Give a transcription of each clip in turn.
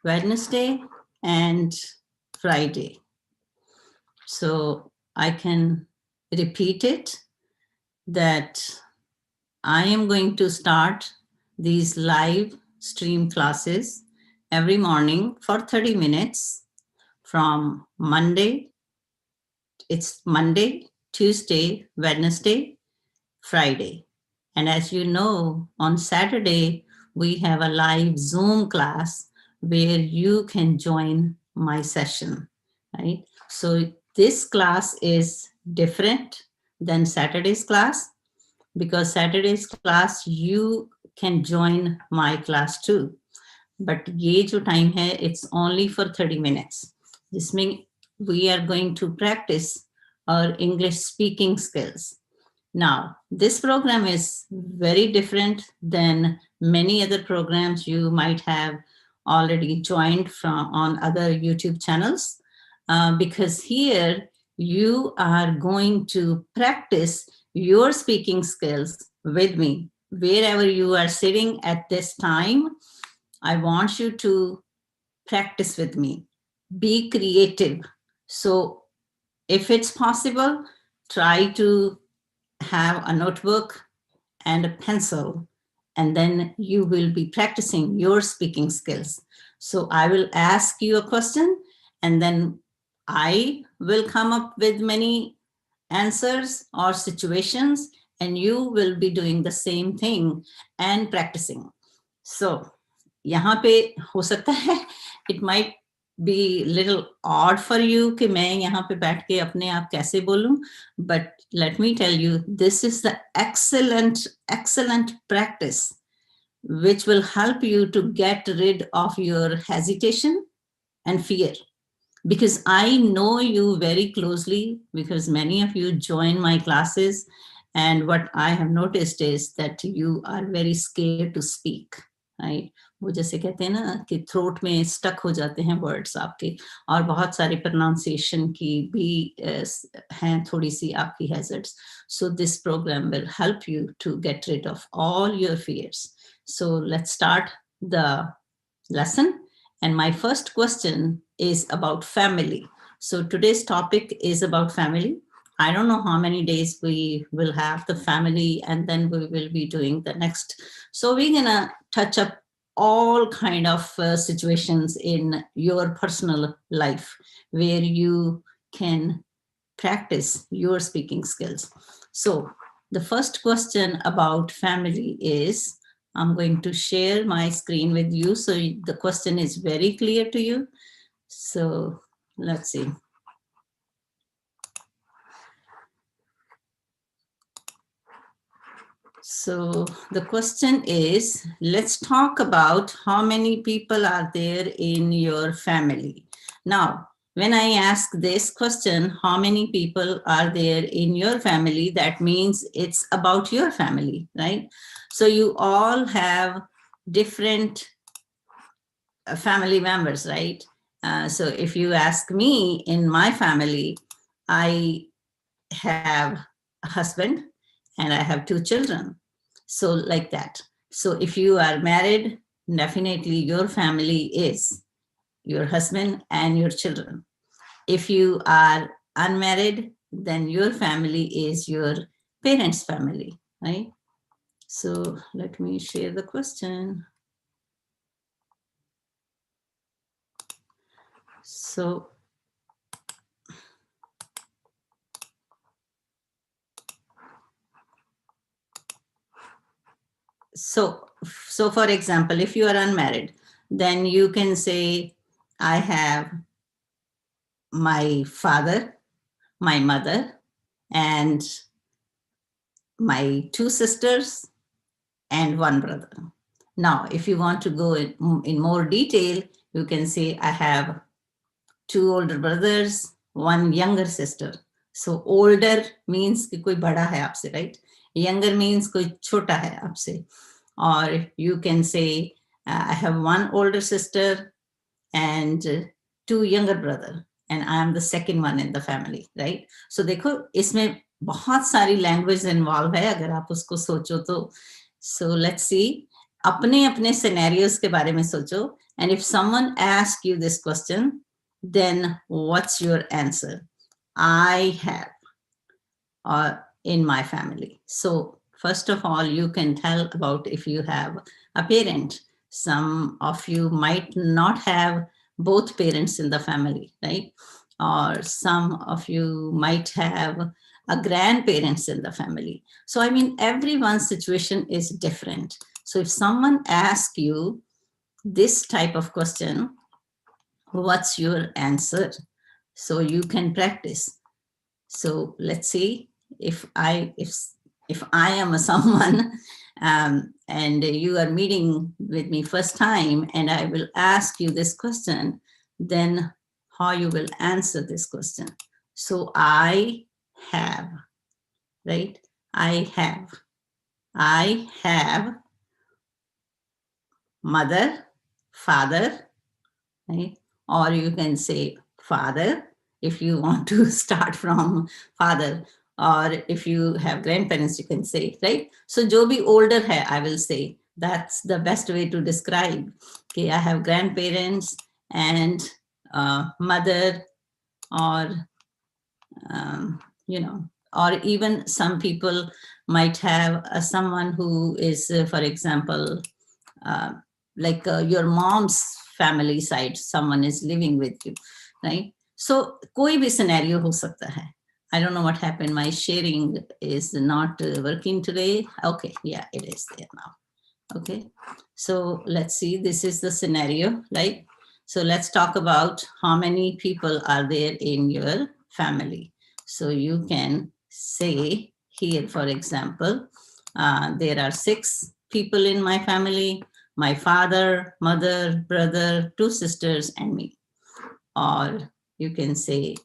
Wednesday and Friday. So I can repeat it, that I am going to start these live stream classes every morning for 30 minutes from Monday. It's Monday, Tuesday, Wednesday, Friday. And as you know, on Saturday, we have a live Zoom class where you can join my session, right? So this class is different than Saturday's class, because Saturday's class you can join my class too. But ये जो time है, it's only for 30 minutes. जिसमें we are going to practice our English speaking skills. Now, this program is very different than many other programs you might have already joined from on other YouTube channels, because here you are going to practice your speaking skills with me. Wherever you are sitting at this time, I want you to practice with me. Be creative. So if it's possible, try to have a notebook and a pencil, and then you will be practicing your speaking skills. So I will ask you a question, and then I will come up with many answers or situations, and you will be doing the same thing and practicing. So यहाँ पे हो सकता है it might be little odd for you कि मैं यहाँ पे बैठ के अपने आप कैसे बोलूं, but let me tell you, this is the excellent practice which will help you to get rid of your hesitation and fear. Because I know you very closely, because many of you join my classes, and what I have noticed is that you are very scared to speak, right? वो जैसे कहते हैं ना कि throat में stuck हो जाते हैं वर्ड्स आपके, और बहुत सारी प्रोनाउंसिएशन की भी हैं थोड़ी सी आपकी hazards. So this program will help you to get rid of all your fears. So let's start the lesson. And my first question is about family. So today's topic is about family. I don't know how many days we will have the family, and then we will be doing the next. So we're gonna touch up all kind of situations in your personal life where you can practice your speaking skills. So the first question about family is, I'm going to share my screen with you so the question is very clear to you. So let's see. So the question is, let's talk about how many people are there in your family. Now, when I ask this question, how many people are there in your family, that means it's about your family, right? So you all have different family members, right? So if you ask me, in my family, I have a husband and I have 2 children. So like that. So if you are married, definitely your family is your husband and your children. If you are unmarried, then your family is your parents' family, right? So let me share the question. So for example, if you are unmarried, then you can say, I have my father, my mother, and my 2 sisters and 1 brother. Now, if you want to go in more detail, you can say, I have 2 older brothers, 1 younger sister. So older means कि कोई बड़ा है आपसे, right? Younger means कोई छोटा है आपसे. Or you can say, I have 1 older sister and 2 younger brother, and I am the second one in the family, right? So देखो इसमें बहुत सारी language involved है अगर आप उसको सोचो तो. So let's see, अपने अपने scenarios के बारे में सोचो And if someone asks you this question, then what's your answer? I have, or in my family. So first of all, you can tell about if you have a parent. Some of you might not have both parents in the family, right? Or some of you might have a grandparents in the family. So I mean, everyone's situation is different. So if someone asks you this type of question, what's your answer? So you can practice. So let's see if I am a someone and you are meeting with me first time and I will ask you this question, then how you will answer this question. So I have, right? I have mother, father, right? Or you can say father if you want to start from father, or if you have grandparents, you can say, right? So jo bhi older hai, I will say, that's the best way to describe. Okay, I have grandparents and mother, or you know, or even some people might have someone who is, for example, like your mom's family side, someone is living with you, right? So koi bhi scenario ho sakta hai. I don't know what happened. My sharing is not working today. Okay, yeah, it is there now. Okay, so let's see. This is the scenario, right? So let's talk about how many people are there in your family. So you can say here, for example, there are 6 people in my family: my father, mother, brother, 2 sisters, and me. Or you can say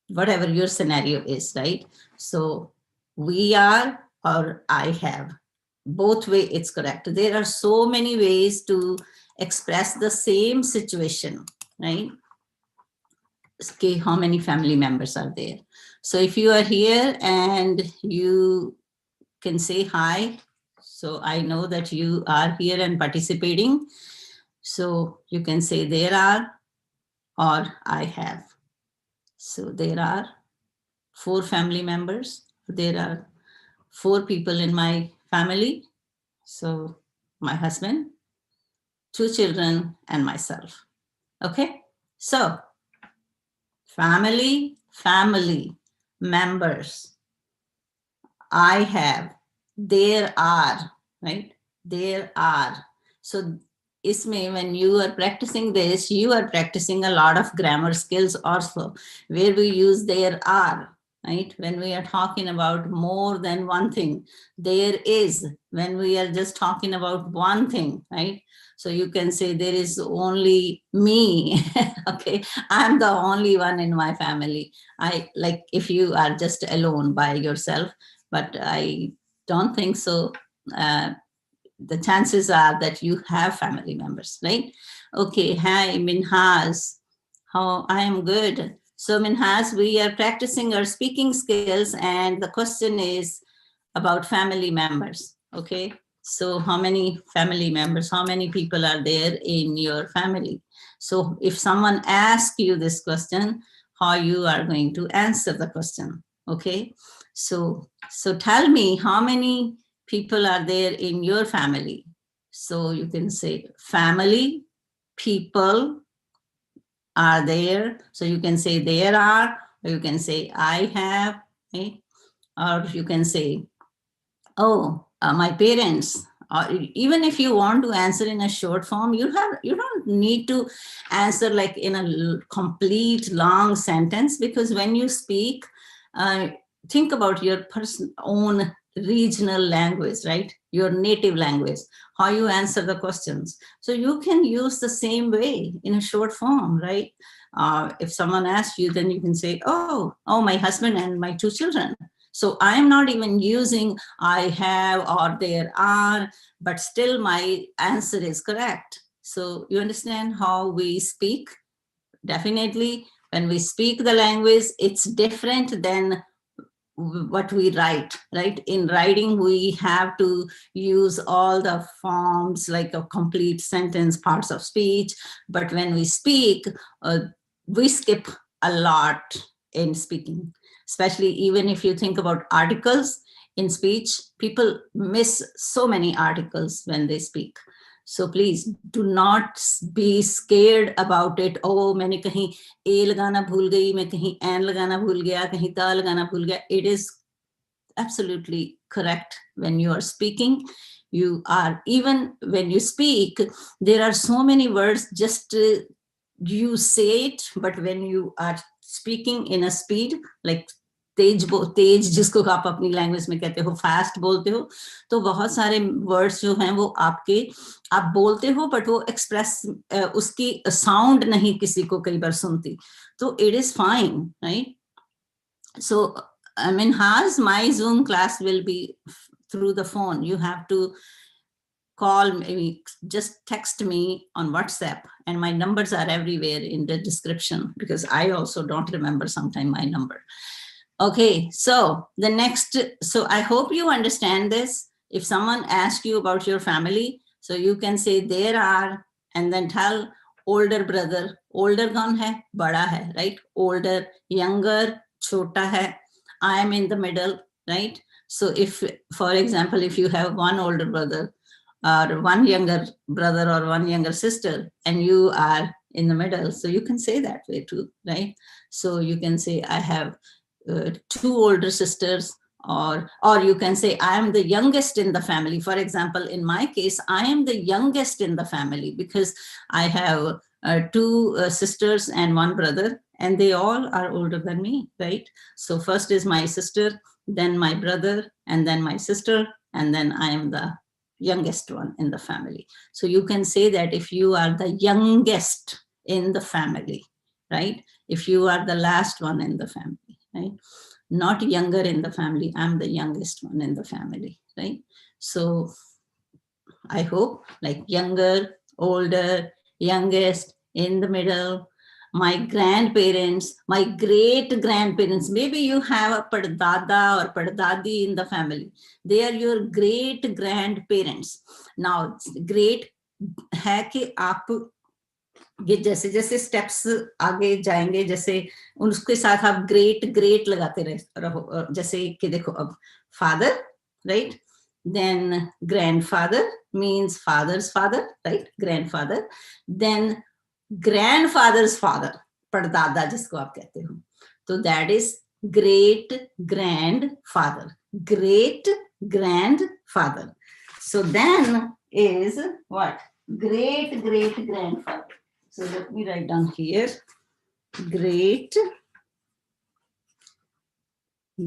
whatever your scenario is, right? So we are, or I have. Both way it's correct. There are so many ways to express the same situation, right? Okay, how many family members are there? So if you are here and you can say hi, so I know that you are here and participating. So you can say there are, or I have. So there are 4 family members. There are 4 people in my family. So my husband, 2 children, and myself. Okay, so family members. I have, there are, right? There are. So isme, when you are practicing this, you are practicing a lot of grammar skills also, where we use there are, right? When we are talking about more than one thing. There is, when we are just talking about one thing, right? So you can say there is only me. Okay, I'm the only one in my family. I like if you are just alone by yourself, but I don't think so. The chances are that you have family members, right? Okay, hi, Minhas. How I am good. So Minhas, we are practicing our speaking skills, and the question is about family members. Okay, so how many family members, how many people are there in your family? So if someone asks you this question, how you are going to answer the question? Okay, so tell me how many people are there in your family. So you can say family, people are there. So you can say there are, or you can say I have, right? Or you can say, oh, my parents. Even if you want to answer in a short form, you don't need to answer like in a complete long sentence, because when you speak, think about your own regional language, right? Your native language, how you answer the questions. So you can use the same way in a short form, right? If someone asks you, then you can say, oh, my husband and my 2 children. So I'm not even using I have or there are, but still my answer is correct. So you understand how we speak? Definitely, when we speak the language, it's different than what we write, right? In writing, we have to use all the forms like a complete sentence, parts of speech. But when we speak, we skip a lot in speaking, especially even if you think about articles in speech, people miss so many articles when they speak. So please do not be scared about it. Oh, मैंने कहीं a लगाना भूल गई, मैं कहीं an लगाना भूल गया, कहीं ta लगाना भूल गया. It is absolutely correct when you are speaking. You are, even when you speak, there are so many words, just you say it, but when you are speaking in a speed, like तेज जिसको आप अपनी language में कहते हो, fast बोलते हो, तो बहुत सारे वर्ड्स जो हैं वो आपके आप बोलते हो, बट वो एक्सप्रेस उसकी साउंड नहीं किसी को कई बार सुनती, तो it is fine, right? So I mean, Haz, my Zoom class will be through the phone. You have to call me, just text me on WhatsApp, and my numbers are everywhere in the description, because I also don't remember sometimes my number. Okay, so the next, so I hope you understand this. If someone asks you about your family, so you can say there are, and then tell older brother, older kaun hai, bada hai, right? Older, younger, chota hai. I am in the middle, right? So if, for example, if you have one older brother or one younger brother or one younger sister, and you are in the middle, so you can say that way too, right? So you can say, I have two older sisters, or you can say, I am the youngest in the family. For example, in my case, I am the youngest in the family because I have two sisters and one brother, and they all are older than me, right? So first is my sister, then my brother, and then my sister, and then I am the youngest one in the family. So you can say that if you are the youngest in the family, right? If you are the last one in the family, right? Not younger in the family, I'm the youngest one in the family, right? So I hope, like younger, older, youngest, in the middle, my grandparents, my great grandparents, maybe you have a pardada or pardadi in the family. They are your great grandparents. Now, great है कि आप ये जैसे जैसे steps आगे जाएंगे, जैसे उसके साथ आप ग्रेट ग्रेट लगाते रहो, जैसे कि देखो अब father, right? Then grandfather means father's father, right? Grandfather, then grandfather's father, परदादा जिसको आप कहते हो, तो that is great grandfather, great grandfather. So then is what? Great great grandfather. So let me write down here, great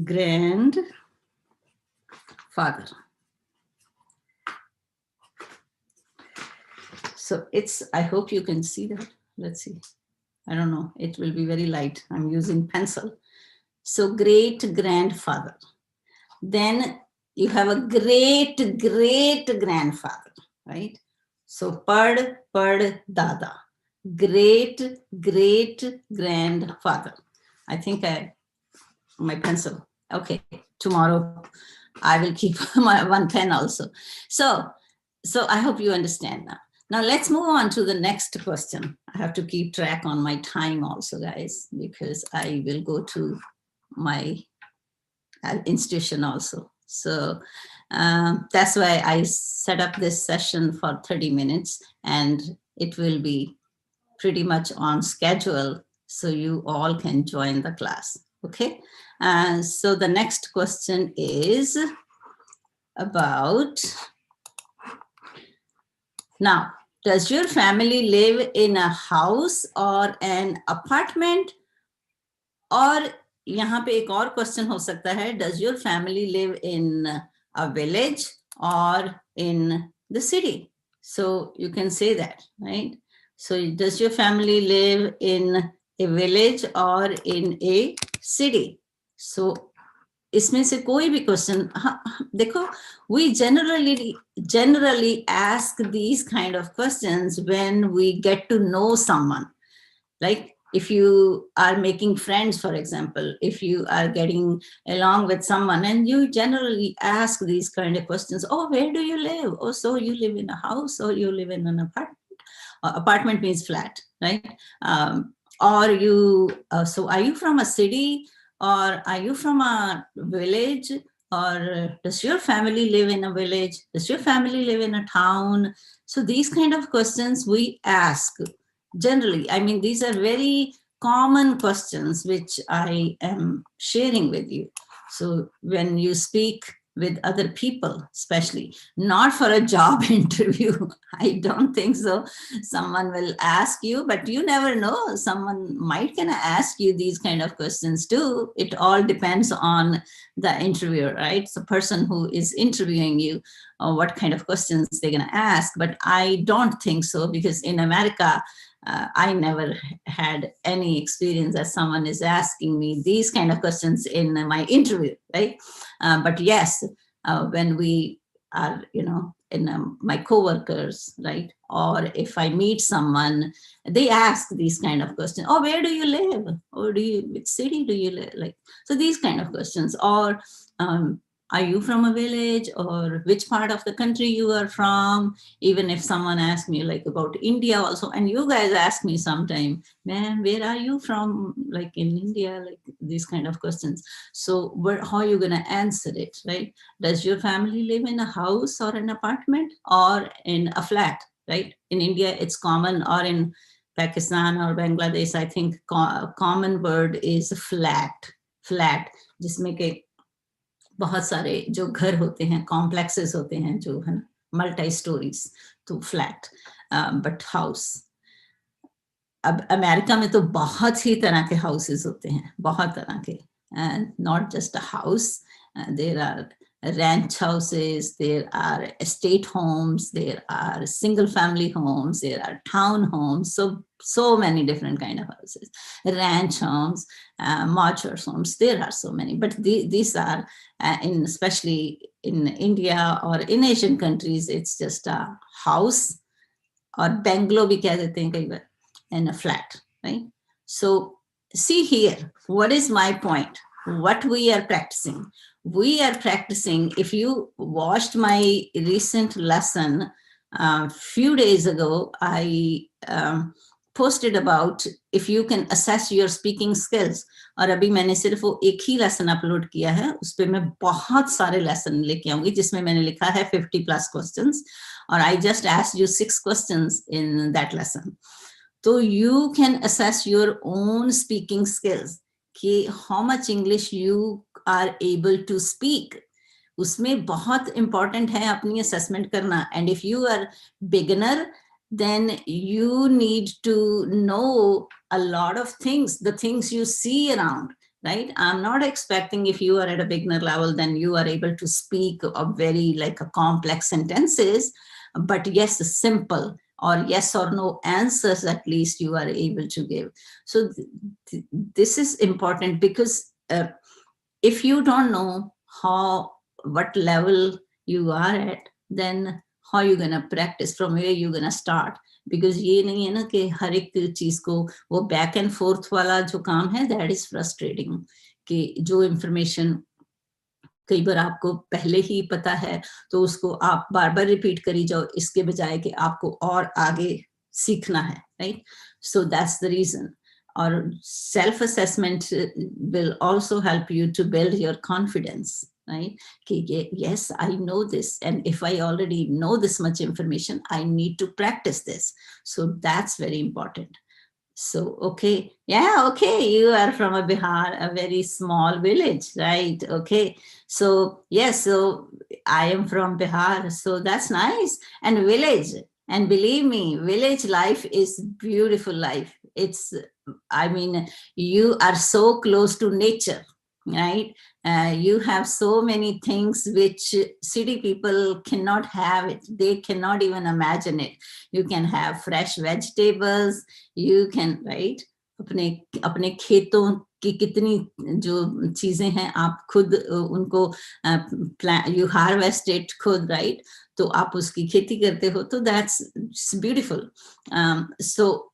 grandfather. So it's, I hope you can see that. Let's see. I don't know. It will be very light. I'm using pencil. So great grandfather. Then you have a great great grandfather, right? So pad dada. Great great grandfather. I think my pencil. Okay, tomorrow I will keep my one pen also. So I hope you understand now. Now let's move on to the next question. I have to keep track on my time also, guys, because I will go to my institution also. So that's why I set up this session for 30 minutes, and it will be pretty much on schedule, so you all can join the class, okay? So the next question is about, now, does your family live in a house or an apartment? और यहाँ पे एक और question हो सकता है, does your family live in a village or in the city? So you can say that, right? So does your family live in a village or in a city? So इसमें से कोई भी question, देखो, we generally ask these kind of questions when we get to know someone. Like if you are making friends, for example, if you are getting along with someone and you generally ask these kind of questions, oh, where do you live? Oh, so you live in a house or you live in an apartment? Apartment means flat, right? Or you, so are you from a city or are you from a village? Or does your family live in a village? Does your family live in a town? So these kind of questions we ask generally. I mean, these are very common questions which I am sharing with you. So when you speak with other people, especially not for a job interview, I don't think so. Someone will ask you, but you never know. Someone might gonna ask you these kind of questions too. It all depends on the interviewer, right? So person who is interviewing you, what kind of questions they're gonna ask. But I don't think so, because in America, I never had any experience that someone is asking me these kind of questions in my interview, right? But yes, when we are, in my coworkers, right? Or if I meet someone, they ask these kind of questions. Oh, where do you live? Or which city do you live? Like, so these kind of questions. Or are you from a village, or which part of the country you are from? Even if someone asks me like about India also, and you guys ask me sometime, man, where are you from? Like in India, like these kind of questions. So how are you going to answer it, right? Does your family live in a house or an apartment or in a flat, right? In India, it's common, or in Pakistan or Bangladesh, I think common word is flat, जिसमें के बहुत सारे जो घर होते हैं, complexes होते हैं, जो है मल्टी स्टोरीज, तो फ्लैट, बट हाउस. अब अमेरिका में तो बहुत ही तरह के हाउसेस होते हैं, बहुत तरह के, and not just a house, there are ranch houses, there are estate homes, there are single family homes, there are town homes, so many different kind of houses, ranch homes, mortgage homes, there are so many. But these are especially in India or in Asian countries, it's just a house, or bungalow bhi keh dete hain kai baar, and a flat, right? So see here, what is my point? What we are practicing? We are practicing, if you watched my recent lesson few days ago, I posted about if you can assess your speaking skills. और अभी मैंने सिर्फ वो एक ही lesson upload किया है, उस पर मैं बहुत सारे लेसन लेके आऊंगी, जिसमें मैंने लिखा है 50+ क्वेश्चंस, और I just asked you 6 questions in that lesson. So you can assess your own speaking skills, कि how much English you are able to speak. उसमें बहुत important है अपनी assessment करना. And if you are beginner, then you need to know a lot of things, the things you see around, right? I'm not expecting if you are at a beginner level, then you are able to speak a very like a complex sentences, but yes, simple or yes or no answers at least you are able to give. So this is important, because if you don't know what level you are at, then how you gonna practice, from where you gonna start? Because ये नहीं है ना कि हर एक चीज को वो back and fourth वाला जो काम है, that is frustrating, कि जो information कई बार आपको पहले ही पता है तो उसको आप बार बार रिपीट करी जाओ, इसके बजाय कि आपको और आगे सीखना है, right? So that's the reason. Or self-assessment will also help you to build your confidence, right? Okay, yes, I know this, and if I already know this much information, I need to practice this. So that's very important. So, okay, yeah, okay, you are from a Bihar, a very small village, right? Okay, so yes, so I am from Bihar, so that's nice. And village, and believe me, village life is beautiful life. It's, I mean, you are so close to nature, right? You have so many things which city people cannot have it. They cannot even imagine it. You can have fresh vegetables, you can, right? अपने खेतों की कितनी जो चीजें हैं आप खुद उनको you harvest it खुद, right? तो आप उसकी खेती करते हो, तो that's beautiful. So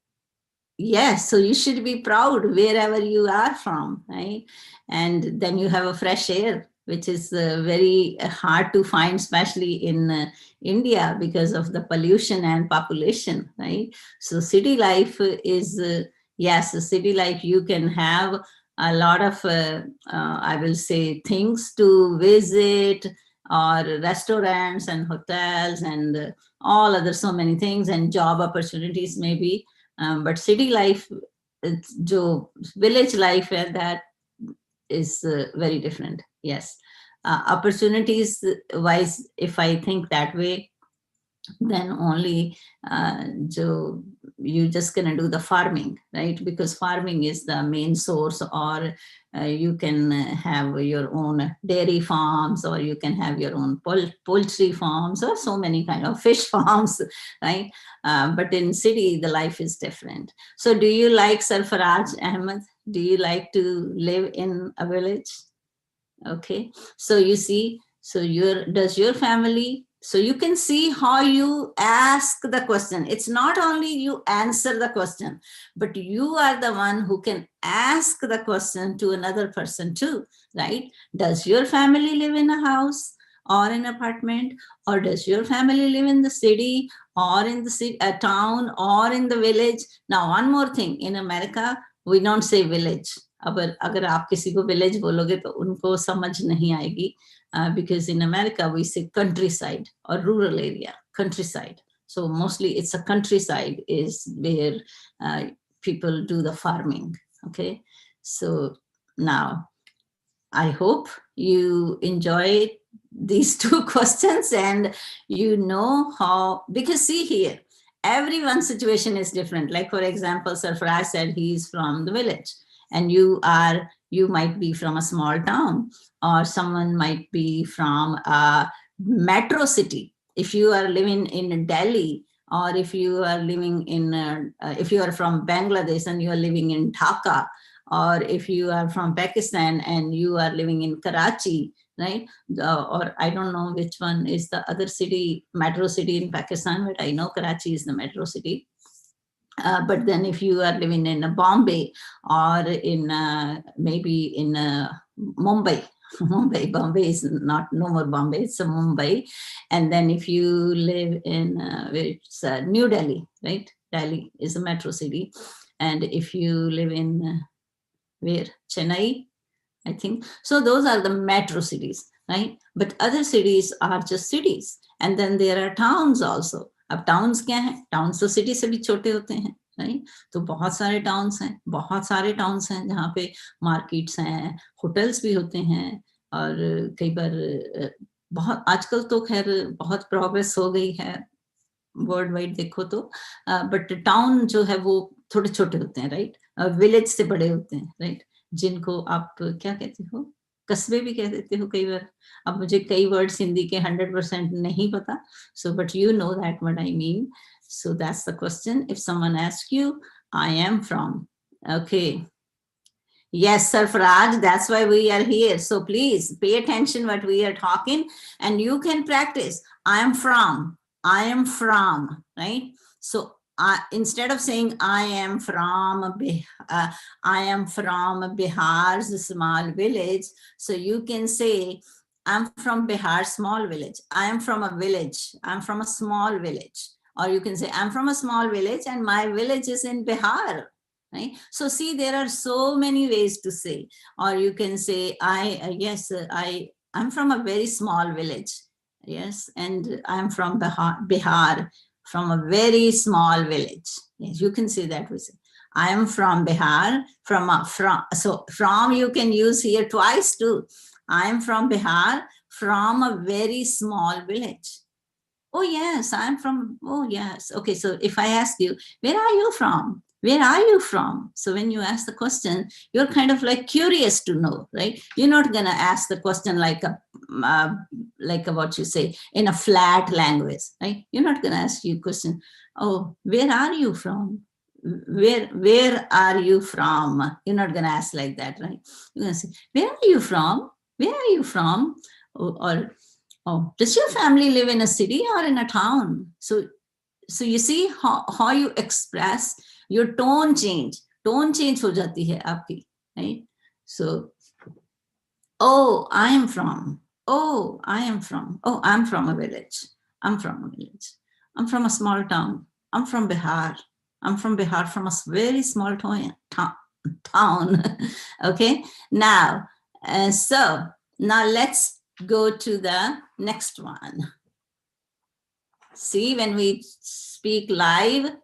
yes, so you should be proud wherever you are from, right? And then you have a fresh air, which is very hard to find, especially in India because of the pollution and population, right? So city life is, yes, city life, you can have a lot of, I will say, things to visit, or restaurants and hotels and all other so many things, and job opportunities maybe. But city life, जो village life है, that is very different. Yes, opportunities wise, if I think that way, then only you just gonna do the farming, right? Because farming is the main source, or you can have your own dairy farms, or you can have your own poultry farms, or so many kind of fish farms, right? But in city, the life is different. So do you like, Sarfaraj Ahmed, do you like to live in a village? Okay, so you see, so does your family, so you can see how you ask the question. It's not only you answer the question, but you are the one who can ask the question to another person too, right? Does your family live in a house or an apartment, or does your family live in the city, or in the city, a town, or in the village? Now, one more thing, in America, we don't say village. अगर आप किसी को village बोलोगे तो उनको समझ नहीं आएगी, because in America we say countryside or rural area, countryside. So mostly it's a countryside is where people do the farming. Okay, so now I hope you enjoy these two questions, and you know how, because see here, everyone's situation is different. Like for example, Sarfaraz said he's from the village, and you might be from a small town, or someone might be from a metro city. If you are living in Delhi, or if you are living in, if you are from Bangladesh and you are living in Dhaka, or if you are from Pakistan and you are living in Karachi, right? Or I don't know which one is the other city, metro city in Pakistan, but I know Karachi is the metro city. But then if you are living in Bombay, or in maybe in Mumbai, Bombay is no more Bombay, it's a Mumbai. And then if you live in it's New Delhi, right? Delhi is a metro city. And if you live in where? Chennai, I think. So those are the metro cities, right? But other cities are just cities. And then there are towns also. अब towns क्या है? Towns तो city से भी छोटे होते हैं, right? तो बहुत सारे टाउन्स हैं, बहुत सारे टाउन्स हैं जहाँ पे मार्केट्स हैं, होटल्स भी होते हैं, और कई बार बहुत, आजकल तो खैर बहुत प्रोग्रेस हो गई है वर्ल्ड वाइड देखो तो, बट टाउन जो है वो थोड़े छोटे होते हैं, राइट? विलेज से बड़े होते हैं, राइट? जिनको आप क्या कहते हो, कस्बे भी कह देते हो कई बार. अब मुझे कई वर्ड्स हिंदी के 100% नहीं पता, so but you know that what I mean. So that's the question. If someone asks you, I am from. Okay. Yes, Sarfaraj, that's why we are here. So please pay attention what we are talking, and you can practice. I am from, right? So instead of saying I am from Bihar's small village, so you can say I'm from Bihar small village. I am from a village. I'm from a small village. Or you can say I'm from a small village and my village is in Bihar. Right? So see, there are so many ways to say. Or you can say I'm from a very small village. Yes, and I'm from Bihar, from a very small village. Yes, you can say that. We say I am from Bihar, so from you can use here twice too. I am from Bihar, from a very small village. Oh yes, I'm from, oh yes. Okay, so if I ask you, where are you from? Where are you from? So when you ask the question, you're kind of like curious to know, right? You're not gonna ask the question like what you say in a flat language, right? You're not gonna ask you a question, oh, where are you from? Where are you from? You're not gonna ask like that, right? You're gonna say, where are you from? Where are you from? Or oh, does your family live in a city or in a town? So you see how you express your tone change हो जाती है आपकी, right? So, oh, I'm from a village. I'm from a small town. I'm from Bihar. From a very small town. Okay, now, so now let's go to the next one. See, when we speak live,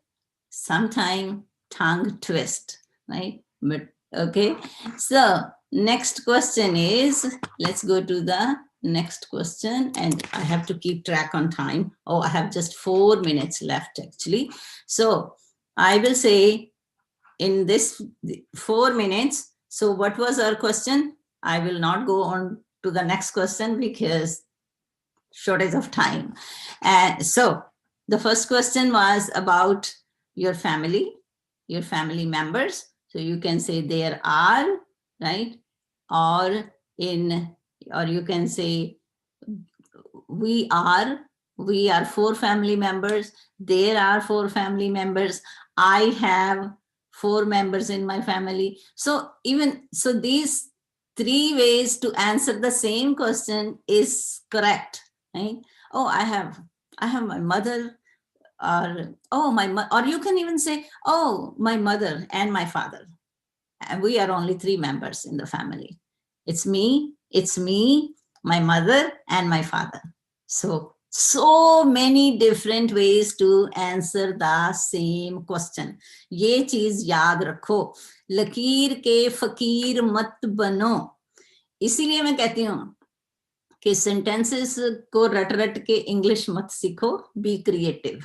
sometime tongue twist, right? But okay, so next question is, let's go to the next question, and I have to keep track on time. Oh, I have just 4 minutes left actually. So I will say in this 4 minutes, so what was our question? I will not go on to the next question because shortage of time. And so the first question was about your family members. So you can say there are, right? Or you can say we are 4 family members. There are 4 family members. I have 4 members in my family. So these 3 ways to answer the same question is correct, right? Oh, I have my mother, or or you can even say, oh, my mother and my father, and we are only 3 members in the family. It's me, my mother and my father. So many different ways to answer the same question. ये चीज याद रखो, लकीर के फकीर मत बनो. इसीलिए मैं कहती हूँ कि सेंटेंसेस को रट के इंग्लिश मत सीखो, बी क्रिएटिव.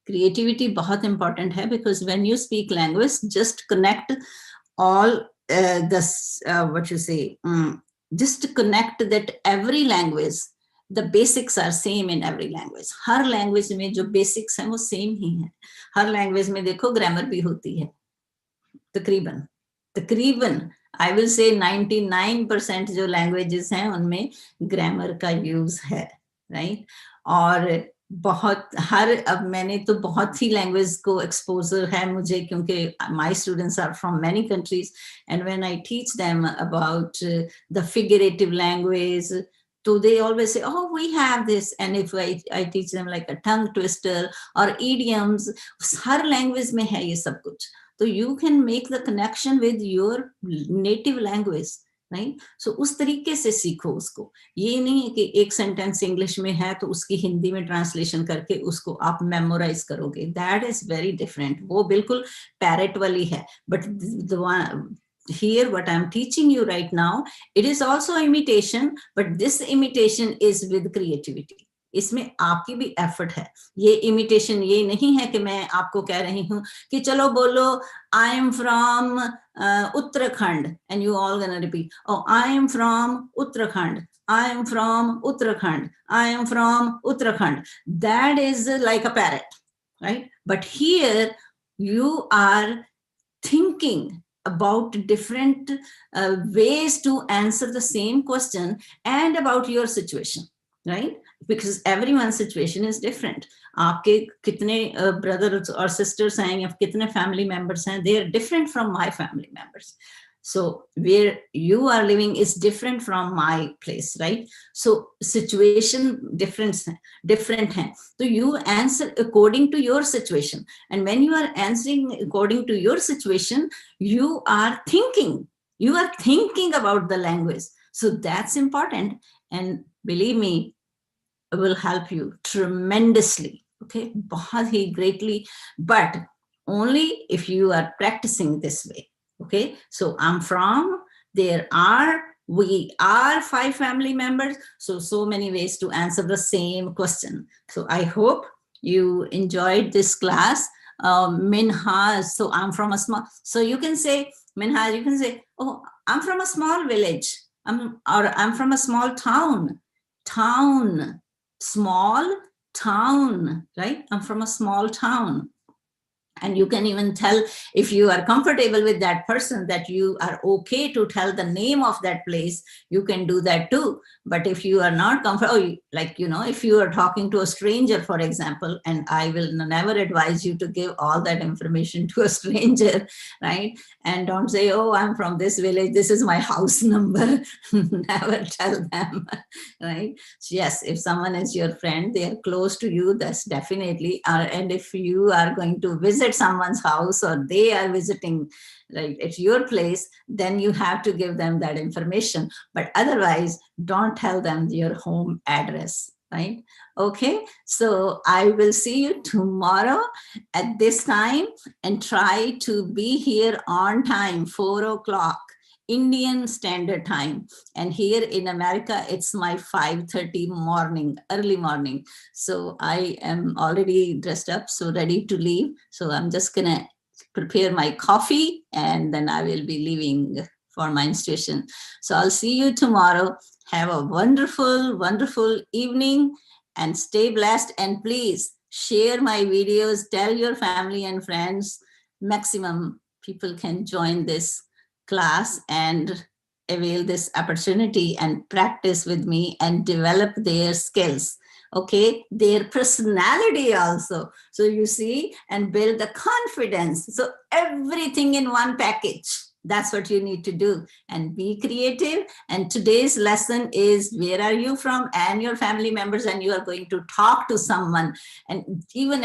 क्रिएटिविटी बहुत इंपॉर्टेंट है, because when you speak language, just connect all what you say, just connect that every language, the basics are same in every language. Her language में जो basics हैं वो same ही है. हर language में देखो grammar भी होती है, तकरीबन I will say 99% जो languages हैं उनमें grammar का use है, right? और अब मैंने तो बहुत ही लैंग्वेज को एक्सपोजर है मुझे, क्योंकि my students are from many countries, and when I teach them about the figurative language, so they always say, oh, we have this. And if I teach them like a tongue twister or idioms, her language में है ये सब कुछ. So you can make the connection with your native language, right? So उस तरीके से सीखो उसको. ये नहीं है कि एक सेंटेंस इंग्लिश में है तो उसकी हिंदी में ट्रांसलेशन करके उसको आप मेमोराइज करोगे. That is very different. वो बिल्कुल पैरेट वाली है. But the one here, what I'm teaching you right now, it is also imitation, but this imitation is with creativity. इसमें आपकी भी एफर्ट है. ये इमिटेशन ये नहीं है कि मैं आपको कह रही हूँ कि चलो बोलो I am from Uttarakhand, and you all gonna repeat, oh, I am from Uttarakhand, I am from Uttarakhand, I am from Uttarakhand. That is like a parrot, right? But here you are thinking about different ways to answer the same question and about your situation, right? Because everyone's situation is different. आपके कितने brothers or sisters हैं या कितने family members हैं, they are different from my family members. So where you are living is different from my place, right? So situation different hai. So you answer according to your situation. And when you are answering according to your situation, you are thinking about the language. So that's important. And believe me, it will help you tremendously. Okay, बहुत ही greatly, but only if you are practicing this way. Okay, so I'm from, we are 5 family members. So many ways to answer the same question. So I hope you enjoyed this class. Minhaj, so I'm from a small, so you can say, Minhaj, you can say, oh, I'm from a small village. I'm from a small town, small town, right? I'm from a small town. And you can even tell, if you are comfortable with that person, that you are okay to tell the name of that place, you can do that too. But if you are not comfortable, like, if you are talking to a stranger, for example, and I will never advise you to give all that information to a stranger, right? And don't say, oh, I'm from this village, this is my house number. Never tell them, right? So yes, if someone is your friend, they are close to you, that's definitely, and if you are going to visit someone's house, or they are visiting, right, at your place, then you have to give them that information. But otherwise, don't tell them your home address, right? Okay, so I will see you tomorrow at this time, and try to be here on time, 4 o'clock Indian Standard Time. And here in America, it's my 5:30 morning, early morning. So I am already dressed up, so ready to leave. So I'm just gonna prepare my coffee, and then I will be leaving for my institution. So I'll see you tomorrow. Have a wonderful, wonderful evening, and stay blessed. And please share my videos, tell your family and friends. Maximum people can join this class and avail this opportunity and practice with me and develop their skills, okay, their personality also. So you see, and build the confidence. So everything in one package. That's what you need to do, and be creative. And today's lesson is, where are you from, and your family members, and you are going to talk to someone. And even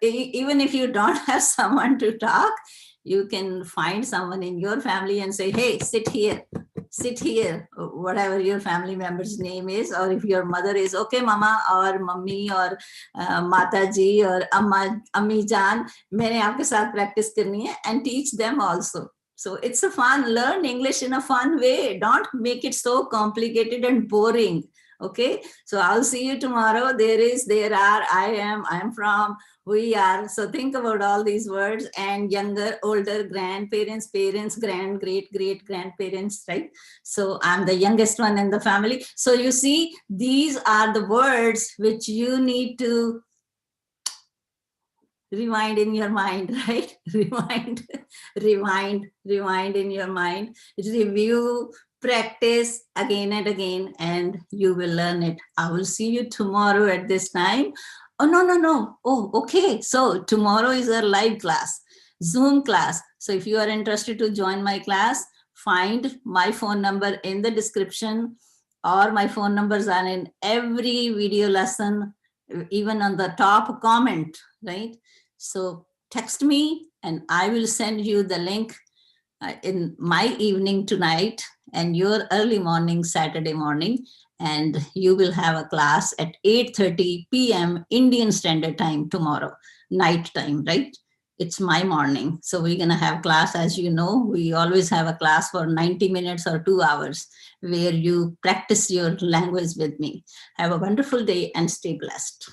even if you don't have someone to talk, you can find someone in your family and say, hey, sit here, whatever your family member's name is. Or if your mother is, okay, mama, or mummy, or mata ji, or ammi jaan, maine aapke saath practice karni hai, and teach them also. So it's a fun, learn English in a fun way. Don't make it so complicated and boring. Okay, so I'll see you tomorrow. There are, I am from, we are. So think about all these words, and younger, older, grandparents, parents, great grandparents, right? So I'm the youngest one in the family. So you see, these are the words which you need to rewind in your mind, right? Rewind in your mind, review, practice again and again, and you will learn it. I will see you tomorrow at this time. Oh, no. Oh, okay. So tomorrow is a live class, Zoom class. So if you are interested to join my class, find my phone number in the description, or my phone numbers are in every video lesson, even on the top comment, right? So text me, and I will send you the link in my evening tonight and your early morning, Saturday morning, and you will have a class at 8:30 p.m. Indian Standard Time tomorrow, night time, right? It's my morning. So we're going to have class, as you know, we always have a class for 90 minutes or 2 hours where you practice your language with me. Have a wonderful day and stay blessed.